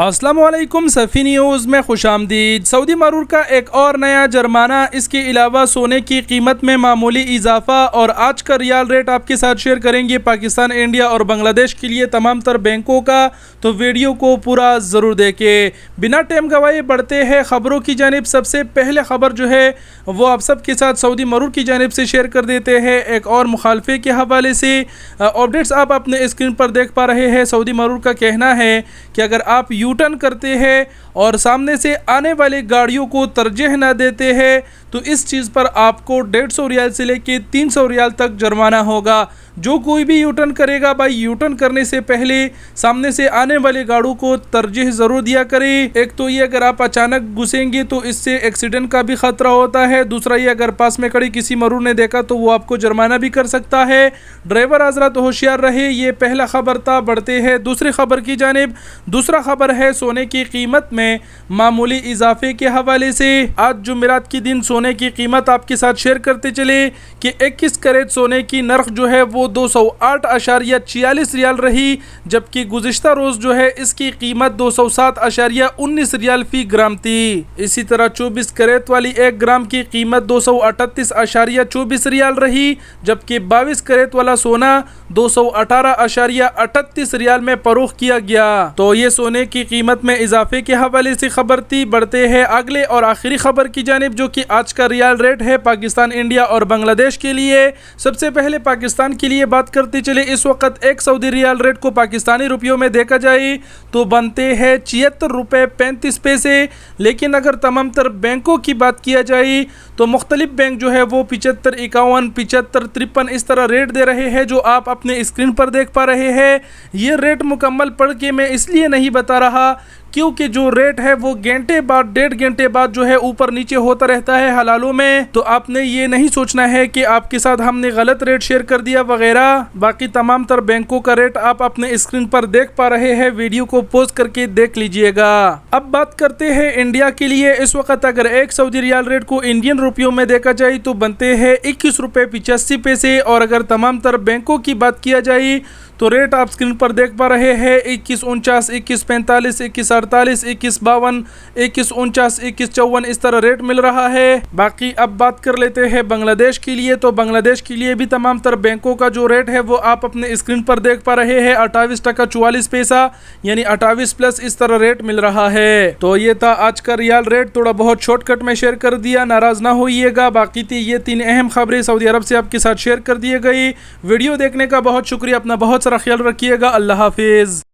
अस्सलामुअलैकुम सफ़ी न्यूज़ में खुशामदीद। सऊदी मरूर का एक और नया जुर्माना, इसके अलावा सोने की कीमत में मामूली इजाफा और आज का रियाल रेट आपके साथ शेयर करेंगे पाकिस्तान, इंडिया और बांग्लादेश के लिए तमाम तर बैंकों का। तो वीडियो को पूरा ज़रूर देखें। बिना टाइम गवाए बढ़ते हैं ख़बरों की जानिब। सबसे पहले ख़बर जो है वो आप सब के साथ सऊदी मरूर की जानिब से शेयर कर देते हैं। एक और मुखालफे के हवाले से अपडेट्स आप अपने स्क्रीन पर देख पा रहे हैं। सऊदी मरूर का कहना है कि अगर आप यू टर्न करते हैं और सामने से आने वाली गाड़ियों को तरजीह न देते हैं तो इस चीज़ पर आपको 150 रियाल से लेके 300 रियाल तक जुर्माना होगा। जो कोई भी यू टर्न करेगा भाई, यू टर्न करने से पहले सामने से आने वाली गाड़ियों को तरजीह ज़रूर दिया करें। एक तो ये अगर आप अचानक घुसेंगे तो इससे एक्सीडेंट का भी ख़तरा होता है। दूसरा ये अगर पास में खड़ी किसी मरूर ने देखा तो वो आपको जुर्माना भी कर सकता है। ड्राइवर हज़रात होशियार रहे। ये पहला ख़बर था। बढ़ते हैं दूसरी ख़बर की जानिब। दूसरा ख़बर है सोने की कीमत में मामूली इजाफे के हवाले से। आज जुमेरात के दिन सोने की कीमत आपके साथ शेयर करते चले कि 21 कैरेट सोने की नर्ख जो है वो 208.46 रियाल रही, जबकि गुज़िश्ता रोज़ जो है इसकी कीमत 207.19 रियाल फी ग्राम थी। इसी तरह 24 कैरेट वाली 1 ग्राम की कीमत 238.24 रियाल रही, जबकि 22 कैरेट वाला सोना 218.38 रियाल में फरोख्त किया गया। तो ये सोने की कीमत में इजाफे के हवाले से खबर थी। बढ़ते हैं अगले और आखिरी खबर की जानिब, जो कि आज का रियाल रेट है पाकिस्तान, इंडिया और बांग्लादेश के लिए। सबसे पहले पाकिस्तान के लिए बात करते चले। इस वक्त एक सऊदी रियाल रेट को पाकिस्तानी रुपयों में देखा जाए तो बनते हैं 76 रुपये 35 पैसे। लेकिन अगर तमाम तर बैंकों की बात किया जाए तो मुख्तलिफ बैंक जो है वो 75, 51, 75, 53 इस तरह रेट दे रहे हैं, जो आप अपने स्क्रीन पर देख पा रहे हैं। ये रेट मुकम्मल पढ़ के मैं इसलिए नहीं बता रहा क्योंकि जो रेट है वो घंटे बाद, 1.5 घंटे बाद जो है ऊपर नीचे होता रहता है हलालों में। तो आपने ये नहीं सोचना है कि आपके साथ हमने गलत रेट शेयर कर दिया वगैरह। बाकी तमाम तर बैंकों का रेट आप अपने स्क्रीन पर देख पा रहे हैं। वीडियो को पॉज करके देख लीजिएगा। अब बात करते हैं इंडिया के लिए। इस वक्त अगर एक सऊदी रियाल रेट को इंडियन रुपयों में देखा जाए तो बनते हैं 21 रुपये 85 पैसे। और अगर तमाम तर बैंकों की बात किया जाए तो रेट आप स्क्रीन पर देख पा रहे हैं 21.49, 21.45, 21.48, 21.52, 21.49, 21.54 इस तरह रेट मिल रहा है। बाकी अब बात कर लेते हैं बांग्लादेश के लिए। तो बांग्लादेश के लिए भी तमाम तर बैंकों का जो रेट है वो आप अपने स्क्रीन पर देख पा रहे हैं 28 टका 44 पैसा, यानी 28 प्लस इस तरह रेट मिल रहा है। तो ये था आज का रियाल रेट। थोड़ा बहुत शॉर्टकट में शेयर कर दिया, नाराज ना होइएगा। बाकी थी ये 3 अहम खबरें सऊदी अरब से आपके साथ शेयर कर दिए गई। वीडियो देखने का बहुत शुक्रिया। अपना बहुत सारा ख्याल रखिएगा। अल्लाह हाफिज़।